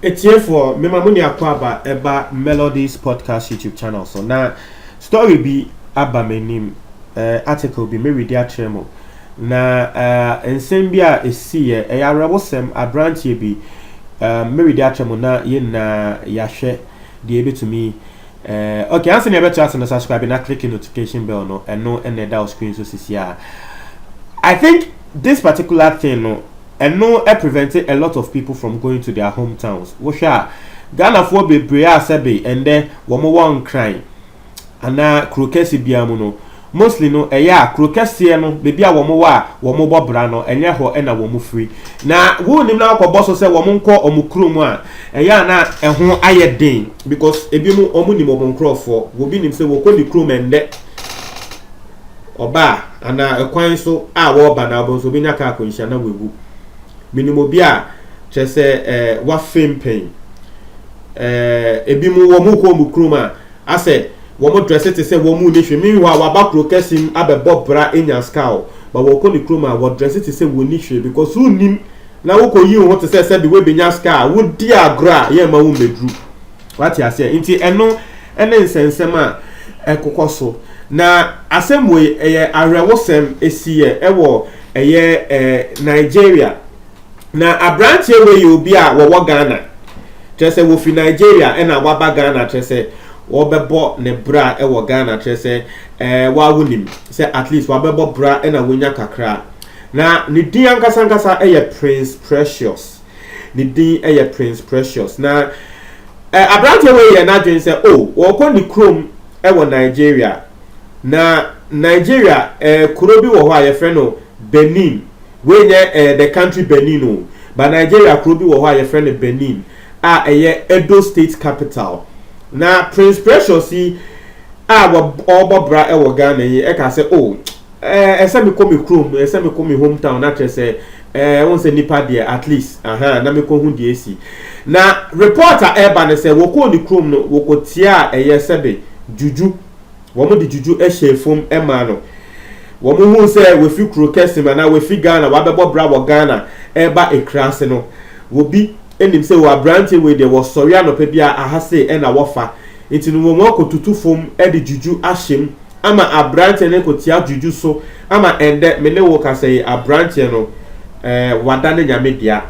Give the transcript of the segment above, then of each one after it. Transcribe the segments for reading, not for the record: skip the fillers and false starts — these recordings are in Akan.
It's here for me mamuni akwaba eba Melodies Podcast YouTube channel. So now story be aba menim article be me read tremo. Na ensembia esi ya rebosem abrantie bi me read tremo na ye na yahwe de ebe to me okay answer never to na subscribe na click the notification bell no and no and that screen so sisia. I think this particular thing no and no it prevented a lot of people from going to their hometowns. Wosha Ghana for be brea sebe and then womo wan crying. Ana krokesi biamu no mostly no eya krokesi no bebi a womo wa womo bobra no enye ho na womo free. Na wo nim na akọ boso se womo nko omukrum a eya na eho aye den because ebi mu omu nim omo nkrofo wo bi nim se wo ko ni krum ende oba ana ekwan so a wo ba na bonso bi nya ka akonhia na wewu minimobia chese wa fame pain ebi mu wo mu ko mu kruma ase wo mo dress it say wo mu ni hwe mi wa ba krokesim abebo bra enya scale ba wo ko ni kruma wo dress it say wo ni hwe because who nim na wo ko yi wo to say the we benya scale wo di agra ye ma wo medru what you say nti eno nsensem a ekokoso na asemwe arewosem esiye ewo Nigeria na abrantie we obi a wo Ghana chese wo fi Nigeria na waba Ghana chese wo bebo ne bra wo Ghana chese wa wunim say at least wa bebo bra na wonya kakra na ni din ankasa Prince Precious ni din Prince Precious na abrantie we na dwen say oh wo ko ni krom wo Nigeria na Nigeria kuro bi wo ho a ye frɛ no Benin we the country Benin o but Nigeria kuro bi wo ho a ye frɛ no Benin a Edo State capital na Prince Precious a obobra wo Ghana yi ka say oh ese me komi krom ese me komi hometown na tre say won say nipa there at least na me ko hu die si na reporter eba ne say wo ko ni krom no wo ko tia sebe juju wo mo di juju fom ema no wo mo hu say we fi krokesi na we fi Ghana wa bebo bra wo Ghana eba ekrase no wo bi enim say wo abrantie we de wo sori anopa bia ahase na wo fa enti no wo mo ko tutu fom e di juju ahyem ama abrantie ne ko tia juju so ama ende me ne wo ka say abrantie no wada ne nyame dia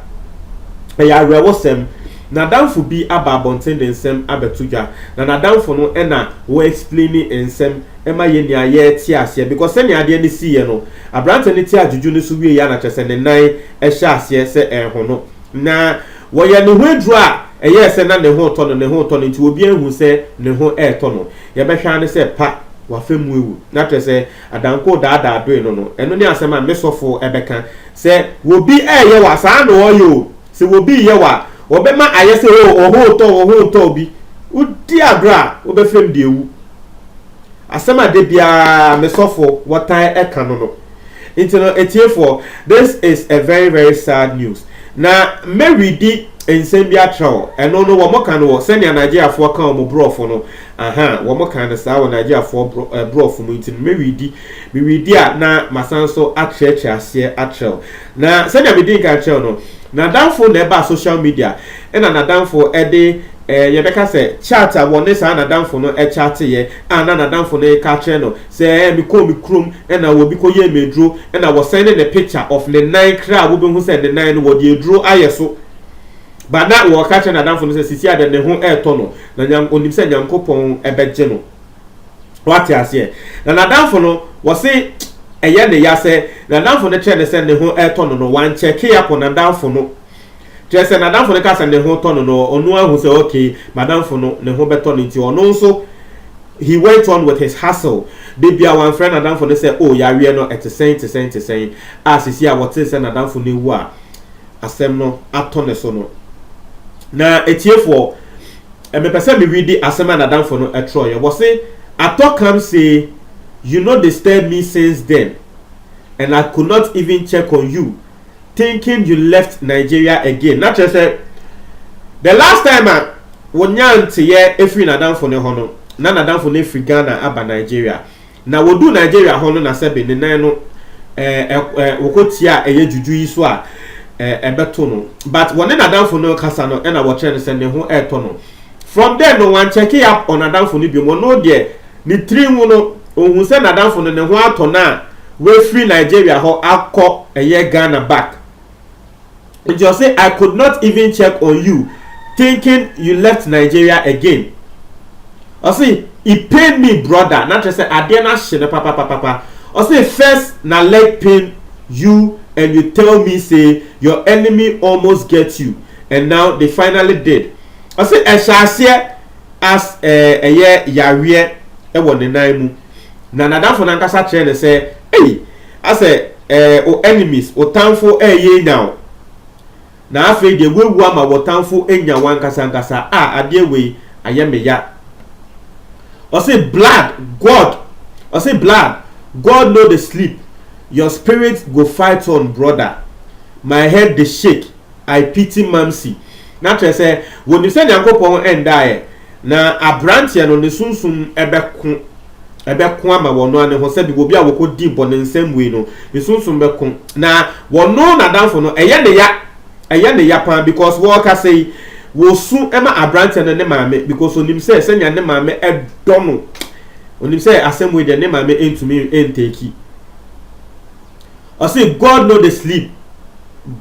ya rewosem na danfo bi aba bonten de nsem abetuja na danfo no na wo explain nsem ema ye ni aye ti ase because se ni ade ni si ye no abrante ni ti ajuju ni so wie ya na chese ne nan hye ase se ho no na wo ye ne ho adru a eye se na ne ho to no nti obi ehu se ne ho to no ye be hwa ne se pa wa femu ewu na chese adanko daada do no eno ni asema mesofo ebeka se wo bi eye wa sa na wo yo se wo bi ye wa obema ayese ho to bi udi agra obefem de ewu asema de bia mesofo wotan eka no no etiefo this is a very very sad news na Mary di ensembia travel eno no wo moka no senia Nigeria fo kan o mo brofo no wo moka no sa wo Nigeria fo brofo mu ntin Mary di a na masanso atreche ase atrel na senia me di ka trel no na danfo na eba social media na danfo ede ye beka se chat a won sa na danfo no chat ye na danfo no ka kire no se mi ko mi krom na wo bi ko ye medro na wo send the picture of the nine kra wo be hu se the nine no wo de edro ayeso ba na wo ka kire na danfo no se sisi ade ne ho to no na nyam onim se nyankopon ebeje no what ya se na danfo no wo se eye ne ya se na danfo ne kire ne se ne ho to no wan check ya po na danfo no jese na danfo ne ka se ne ho to no onu ahu se okay madamfo no ne ho beto no nti ono so he went on with his hustle bibia one friend na danfo ne say oh ya wie no etesen asisi a wote se na danfo ne wu a asem no ato ne so no na etiefo me pese me read asem na danfo no etro ye wo say ato come say you know disturb me since then and I could not even check on you thinking you left Nigeria again. Not just say the last time when yanti ye efri na danfo ne hono na danfo ne free Ghana aba Nigeria na wodu Nigeria hono na sebe ne nan no wokotia eye juju yi so a ebeto no but one nadamfo no kasa no na wo kire ne se ne ho eto no from there no one check up on nadamfo no bi mo no de ni tiri mu no ohun se nadamfo no ne ho ato na we free Nigeria ho akọ Ghana back. And you say I could not even check on you thinking you left Nigeria again. I say it pained me, brother. Not just say I did not shit papa. I say first na leg pain you and you tell me say your enemy almost get you and now they finally did. I say I shall say as a year yare e won nan mu. Na nadamfo na nkasa kire say hey I say o enemies o tanfo ye now. Na afei de wewu ama wo tanfo enya wan kasa ade we ayeme ya. I say blood God know the sleep. Your spirit go fight on, brother. My head dey shake. I pity Mamsi. Na tell say when you say Nyankopon die na abrantia no ne sunsun ebeko ama wono ane ho se bi obi a wokodi bone nsem we no ne sunsun beko na wono na danfo no eye ne ya pan because wo ka say wo su ema abrantia no ne maame because onim say senya ne maame edono onim say asem we de ne maame entumi enteki. I say God know the sleep.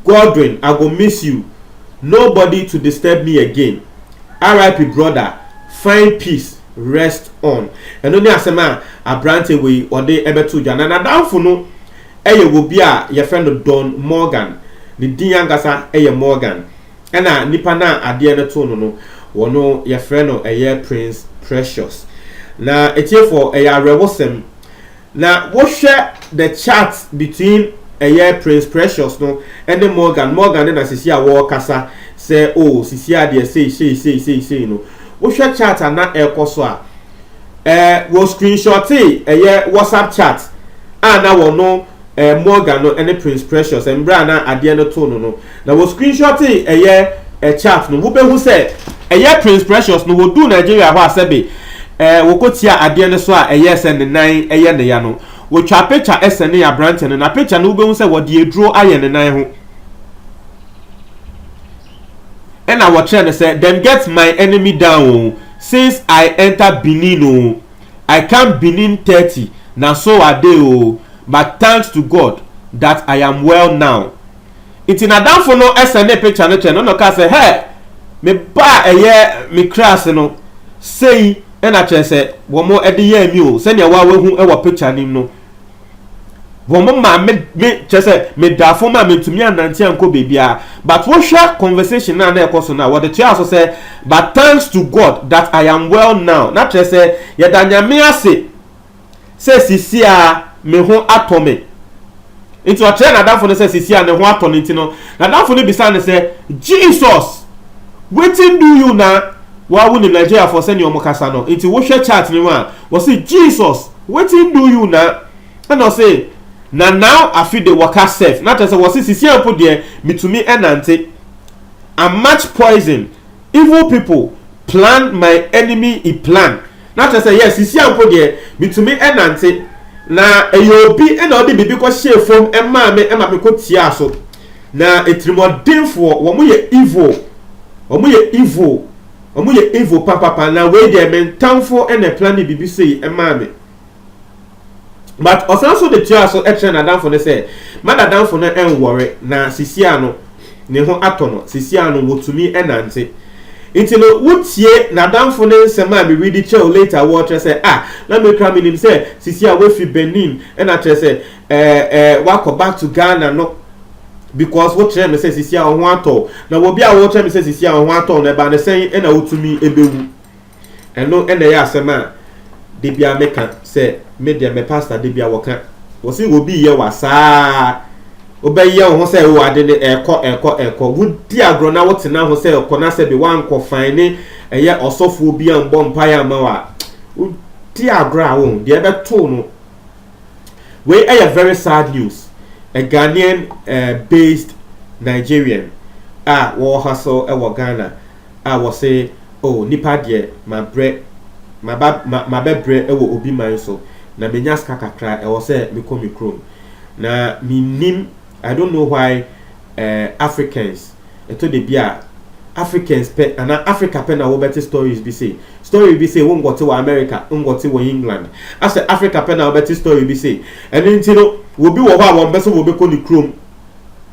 Godwin, I go miss you. Nobody to disturb me again. R.I.P. brother. Find peace. Rest on. And only asema abrante we or de ebetu jana na downfo no eye wo bia ye friend Don Morgan. The diangasa eye Morgan. Ena nipa na ade ne to no wono ye friend no eye Prince Precious. Na etie for eye rewosem. Na wo share the chat between Prince Precious no and the Morgan na sisi a wo kasa say oh sisi a de say no wo share chat na ekoso a wo screenshot WhatsApp chat na wo no Morgan no and Prince Precious and bra na ade no to no na wo screenshot chat no wo be hu say Prince Precious no wo do Nigeria ho asebe wo kotia ade no so a sen ne nan ne ya no wo twa picture SN ya brand no na picture no wo be hu say wo de eduro aye ne nan ho and I was trying to say them get my enemy down since I enter Benin I come Benin 30 now so I do but thanks to God that I am well now. It's in a down for no SN picture no ka say hey me ba me class no say and I tell say wo mo e de ye mi o se ne wa hu e wo picture nim no wo mo ma me say me da fo ma me tumi anante anko bebia but wo share conversation na na ekoso na what the chair say but thanks to God that I am well now na tell say ye da nyame ase say sisi a me ho atome into a train na da fo no say sisi a ne ho atone ntino na da fo no bisa ne say Jesus wetin do you na wa wu ni Nigeria for send your mokasa no into wo share chat ni wa wo say Jesus wetin do you na and I say na now I feel the worker self not as I was sisi ampo there mitumi enante and match poison evil people plan my enemy he plan not as yes sisi ampo there mitumi enante na eyobi e na odi bibi ko share from emma me ko tia so na etrimodinfo wo mo ye evil papa na we dey mentamfo e na plan bibi say emma me. But also the tia so etre na danfo ne say mother danfo no en worry na sisia no ne ho atono sisia no wotumi enante nti no wotie na danfo ne nsema me read it later what say let me come in say sisia we fi Benin and I say wako back to Ghana no because what tell me say sisia ho ato na wo bia wo tell me say sisia ho ato na ba ne say e na wotumi ebewu eno e na ya asema de bia meka say me de me pastor de bia woka wo say obi ye wasa obaye ho say wo ade ne eko wudi agro na wotena ho say eko na say be wan ko fine eye osofo obi an bom paya ma wa wudi agro a wo de be to no we very sad news. A Ghanaian based Nigerian wo hustle e Ghana was say oh nipa de my bread my bread e wo obi man so na menya ska kakra e wo say me come chrome na me nim I don't know why Africans eto de bia Africans pe ana Africa pe na wo better stories be say won go to America won go to England as Africa pe na wo better story be say eni nti no wo bi wo ho a won be so wo be ko ni krom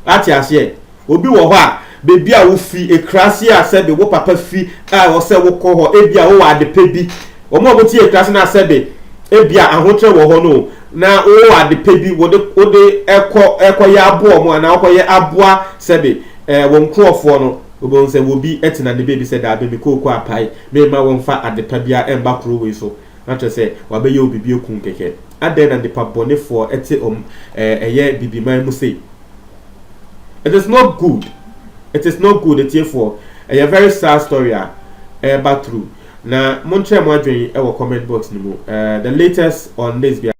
ati ase obi wo ho a bebi a wo fi ekrase a se be wo papa fi a wo se wo ko ho ebi a wo wa de pe bi wo mo ti ekrase na se be ebi a ahotre wo ho no na wo wa de pe bi wo de ekọ ya abo mo na wo ye aboa se be wo nkrofo no obo se wo bi etina de baby se da be me ko apai me ma wo mfa adepa bia emba pro we so na che se wa be ye obi bi ekun keke aden na de pa bonefo eti eye bibi man mu say it is not good. It is not good. It's for a very sad story. But true. Now, Montreal Madrid, our comment box. The latest on this.